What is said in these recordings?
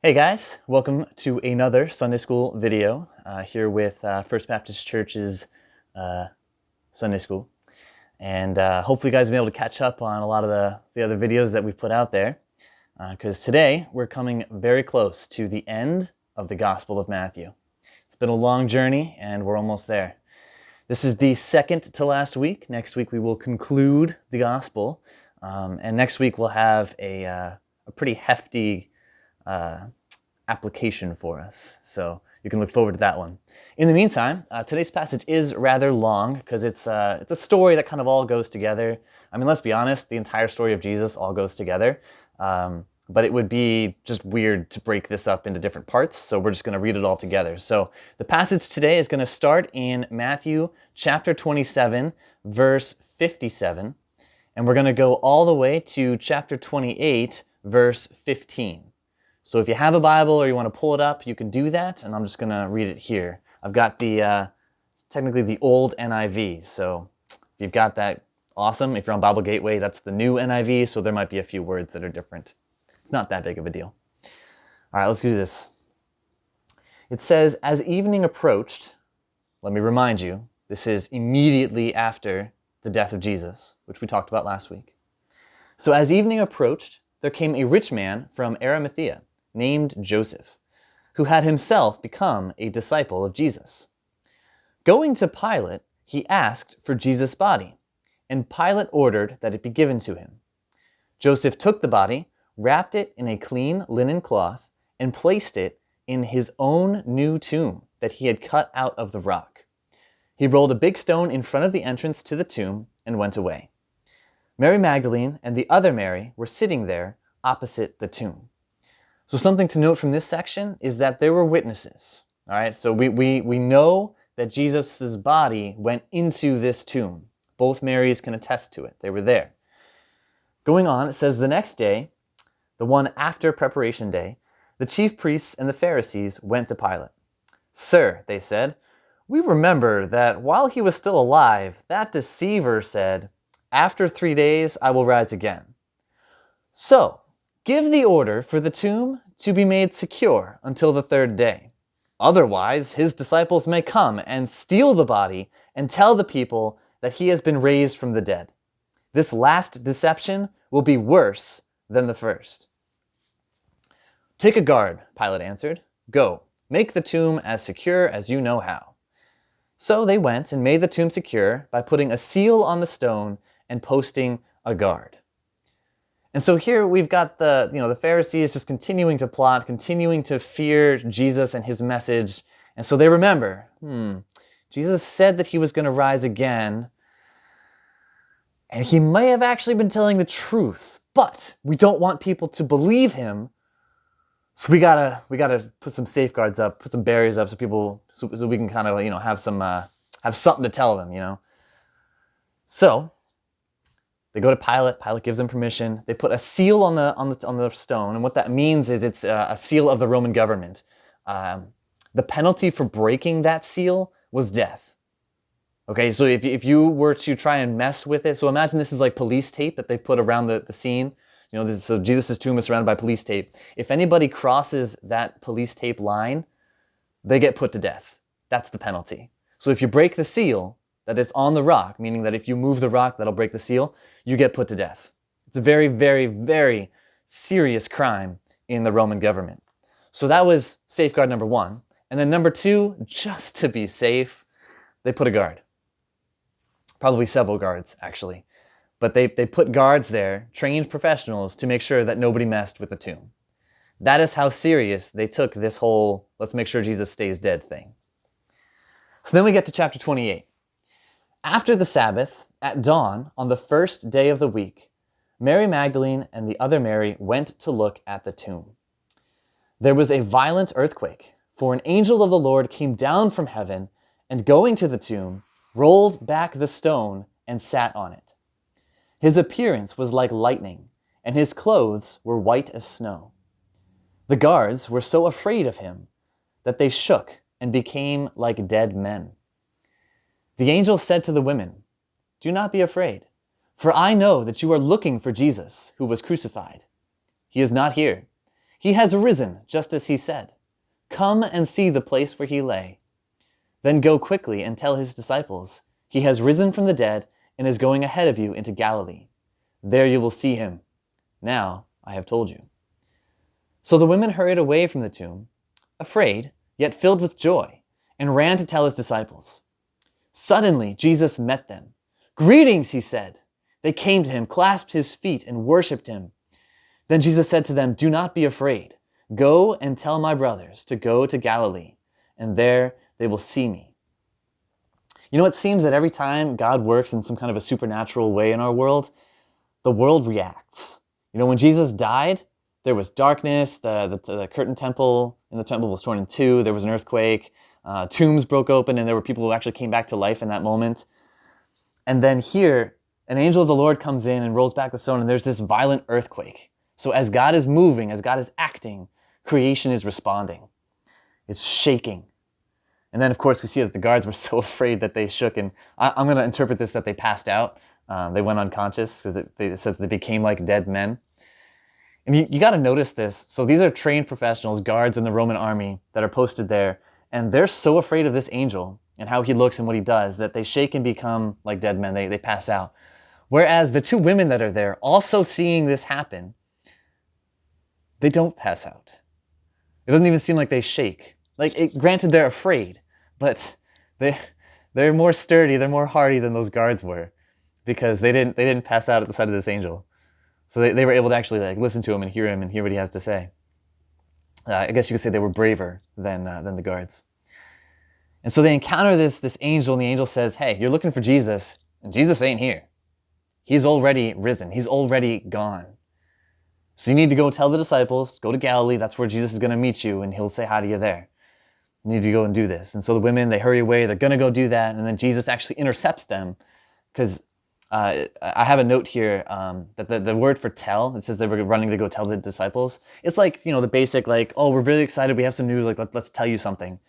Hey guys, welcome to another Sunday School video here with First Baptist Church's Sunday School. And hopefully you guys will be able to catch up on a lot of the other videos that we've put out there. Because today we're coming very close to the end of the Gospel of Matthew. It's been a long journey and we're almost there. This is the second to last week. Next week we will conclude the Gospel. And next week we'll have a pretty hefty application for us. So you can look forward to that one. In the meantime, today's passage is rather long because it's a story that kind of all goes together. I mean, let's be honest, the entire story of Jesus all goes together. But it would be just weird to break this up into different parts, so we're just going to read it all together. So the passage today is going to start in Matthew chapter 27, verse 57, and we're going to go all the way to chapter 28, verse 15. So if you have a Bible or you want to pull it up, you can do that, and I'm just going to read it here. I've got technically the old NIV, so if you've got that, awesome. If you're on Bible Gateway, that's the new NIV, so there might be a few words that are different. It's not that big of a deal. All right, let's do this. It says, as evening approached, let me remind you, this is immediately after the death of Jesus, which we talked about last week. So as evening approached, there came a rich man from Arimathea, named Joseph, who had himself become a disciple of Jesus. Going to Pilate, he asked for Jesus' body, and Pilate ordered that it be given to him. Joseph took the body, wrapped it in a clean linen cloth, and placed it in his own new tomb that he had cut out of the rock. He rolled a big stone in front of the entrance to the tomb and went away. Mary Magdalene and the other Mary were sitting there opposite the tomb. So something to note from this section is that there were witnesses. All right, so we know that Jesus' body went into this tomb. Both Marys can attest to it. They were there. Going on, it says the next day, the one after preparation day, the chief priests and the Pharisees went to Pilate. Sir, they said, we remember that while he was still alive, that deceiver said, after 3 days I will rise again. So, give the order for the tomb to be made secure until the 3rd day. Otherwise, his disciples may come and steal the body and tell the people that he has been raised from the dead. This last deception will be worse than the first. Take a guard, Pilate answered. Go, make the tomb as secure as you know how. So they went and made the tomb secure by putting a seal on the stone and posting a guard. And so here we've got the Pharisees just continuing to plot, continuing to fear Jesus and his message. And so they remember, Jesus said that he was going to rise again. And he may have actually been telling the truth, but we don't want people to believe him. So we gotta put some safeguards up, put some barriers up, so we can kind of have something to tell them, So they go to Pilate. Pilate gives them permission. They put a seal on the stone, and what that means is it's a seal of the Roman government. The penalty for breaking that seal was death. Okay, so if you were to try and mess with it, so imagine this is like police tape that they put around the scene. So Jesus' tomb is surrounded by police tape. If anybody crosses that police tape line, they get put to death. That's the penalty. So if you break the seal that is on the rock, meaning that if you move the rock, that'll break the seal, you get put to death. It's a very, very, very serious crime in the Roman government. So that was safeguard number 1. And then number 2, just to be safe, they put a guard. Probably several guards, actually. But they put guards there, trained professionals, to make sure that nobody messed with the tomb. That is how serious they took this whole let's make sure Jesus stays dead thing. So then we get to chapter 28. After the Sabbath, at dawn, on the 1st day of the week, Mary Magdalene and the other Mary went to look at the tomb. There was a violent earthquake, for an angel of the Lord came down from heaven, and going to the tomb, rolled back the stone and sat on it. His appearance was like lightning, and his clothes were white as snow. The guards were so afraid of him that they shook and became like dead men. The angel said to the women, do not be afraid, for I know that you are looking for Jesus, who was crucified. He is not here. He has risen, just as he said. Come and see the place where he lay. Then go quickly and tell his disciples, he has risen from the dead and is going ahead of you into Galilee. There you will see him. Now I have told you." So the women hurried away from the tomb, afraid, yet filled with joy, and ran to tell his disciples. Suddenly Jesus met them. "Greetings," he said. They came to him, clasped his feet, and worshipped him. Then Jesus said to them, "Do not be afraid. Go and tell my brothers to go to Galilee, and there they will see me." You know, it seems that every time God works in some kind of a supernatural way in our world, the world reacts. You know, when Jesus died, there was darkness, the curtain temple in the temple was torn in two, there was an earthquake, tombs broke open, and there were people who actually came back to life in that moment. And then here, an angel of the Lord comes in and rolls back the stone, and there's this violent earthquake. So as God is moving, as God is acting, creation is responding. It's shaking. And then, of course, we see that the guards were so afraid that they shook, and I'm going to interpret this that they passed out. They went unconscious, because it says they became like dead men. And you got to notice this. So these are trained professionals, guards in the Roman army that are posted there, and they're so afraid of this angel and how he looks and what he does that they shake and become like dead men. They pass out. Whereas the two women that are there, also seeing this happen, they don't pass out. It doesn't even seem like they shake. Granted, they're afraid, but they're more sturdy, they're more hardy than those guards were, because they didn't pass out at the sight of this angel. So they were able to actually listen to him and hear what he has to say. I guess you could say they were braver than the guards. And so they encounter this angel, and the angel says, "Hey, you're looking for Jesus, and Jesus ain't here. He's already risen. He's already gone. So you need to go tell the disciples, go to Galilee. That's where Jesus is going to meet you, and he'll say hi to you there. You need to go and do this." And so the women, they hurry away. They're going to go do that, and then Jesus actually intercepts them, because I have a note here that the word for tell, it says they were running to go tell the disciples. It's like, the basic, oh, we're really excited, we have some news, let's tell you something.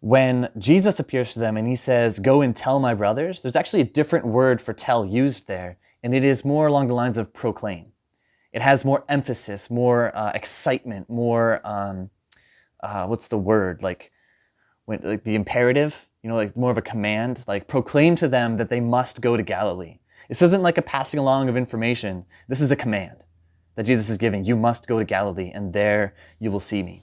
When Jesus appears to them and he says, "Go and tell my brothers," there's actually a different word for tell used there, and it is more along the lines of proclaim. It has more emphasis, more excitement, more, what's the word? The imperative, more of a command, proclaim to them that they must go to Galilee. This isn't like a passing along of information. This is a command that Jesus is giving. You must go to Galilee, and there you will see me.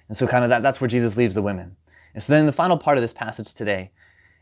And so kind of that's where Jesus leaves the women. And so then the final part of this passage today,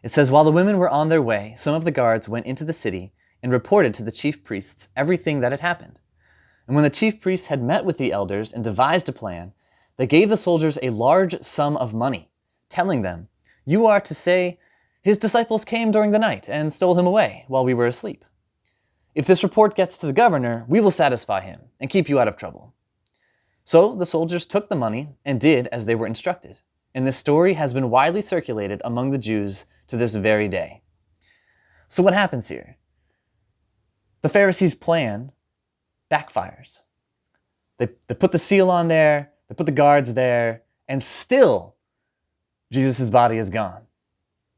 it says, "While the women were on their way, some of the guards went into the city and reported to the chief priests everything that had happened. And when the chief priests had met with the elders and devised a plan, they gave the soldiers a large sum of money, telling them, 'You are to say, his disciples came during the night and stole him away while we were asleep. If this report gets to the governor, we will satisfy him and keep you out of trouble.' So the soldiers took the money and did as they were instructed. And this story has been widely circulated among the Jews to this very day." So what happens here? The Pharisees' plan backfires. They put the seal on there, they put the guards there, and still Jesus' body is gone.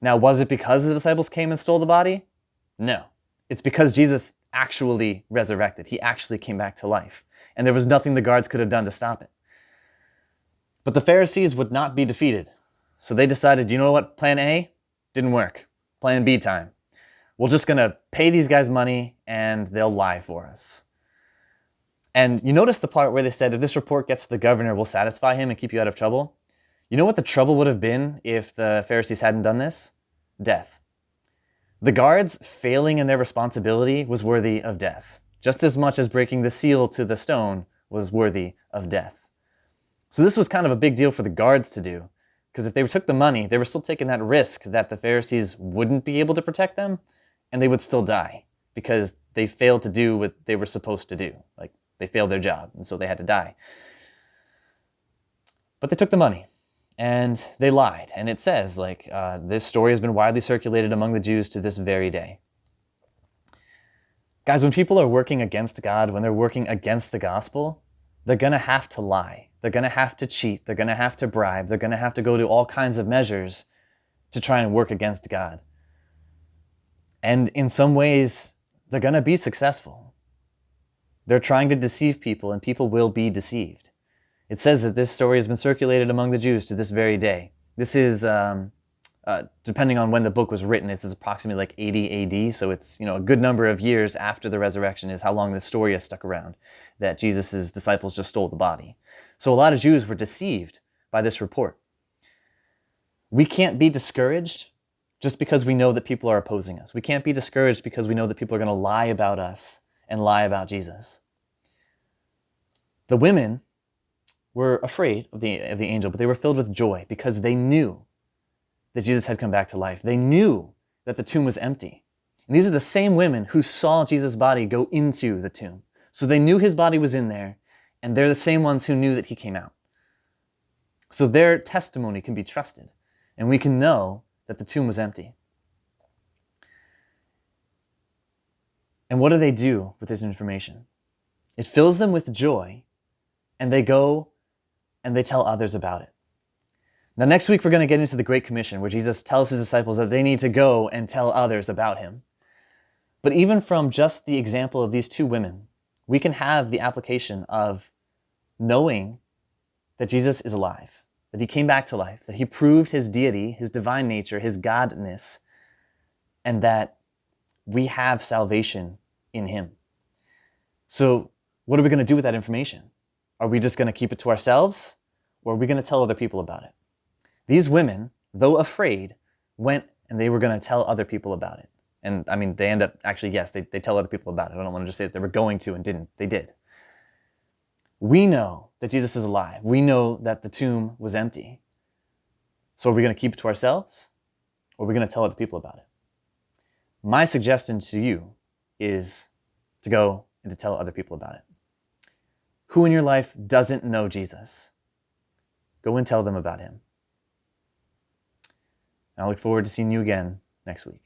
Now, was it because the disciples came and stole the body? No. It's because Jesus actually resurrected. He actually came back to life. And there was nothing the guards could have done to stop it. But the Pharisees would not be defeated. So they decided, you know what, plan A didn't work. Plan B time. We're just going to pay these guys money and they'll lie for us. And you notice the part where they said, if this report gets to the governor, we'll satisfy him and keep you out of trouble. You know what the trouble would have been if the Pharisees hadn't done this? Death. The guards failing in their responsibility was worthy of death, just as much as breaking the seal to the stone was worthy of death. So this was kind of a big deal for the guards to do, because if they took the money, they were still taking that risk that the Pharisees wouldn't be able to protect them, and they would still die, because they failed to do what they were supposed to do. They failed their job, and so they had to die. But they took the money, and they lied. And it says, this story has been widely circulated among the Jews to this very day. Guys, when people are working against God, when they're working against the gospel, they're going to have to lie. They're going to have to cheat. They're going to have to bribe. They're going to have to go to all kinds of measures to try and work against God. And in some ways, they're going to be successful. They're trying to deceive people, and people will be deceived. It says that this story has been circulated among the Jews to this very day. This is, depending on when the book was written, it's approximately like 80 AD, so it's a good number of years after the resurrection is how long this story has stuck around, that Jesus' disciples just stole the body. So a lot of Jews were deceived by this report. We can't be discouraged just because we know that people are opposing us. We can't be discouraged because we know that people are going to lie about us and lie about Jesus. The women were afraid of the angel, but they were filled with joy because they knew that Jesus had come back to life. They knew that the tomb was empty. And these are the same women who saw Jesus' body go into the tomb. So they knew his body was in there, and they're the same ones who knew that he came out. So their testimony can be trusted, and we can know that the tomb was empty. And what do they do with this information? It fills them with joy, and they go and they tell others about it. Now, next week, we're going to get into the Great Commission, where Jesus tells his disciples that they need to go and tell others about him. But even from just the example of these two women, we can have the application of knowing that Jesus is alive, that he came back to life, that he proved his deity, his divine nature, his godness, and that we have salvation in him. So what are we going to do with that information? Are we just going to keep it to ourselves, or are we going to tell other people about it? These women, though afraid, went and they were going to tell other people about it. And I mean, they end up, actually, yes, they tell other people about it. I don't want to just say that they were going to and didn't. They did. We know that Jesus is alive. We know that the tomb was empty. So are we going to keep it to ourselves, or are we going to tell other people about it? My suggestion to you is to go and to tell other people about it. Who in your life doesn't know Jesus? Go and tell them about him. I look forward to seeing you again next week.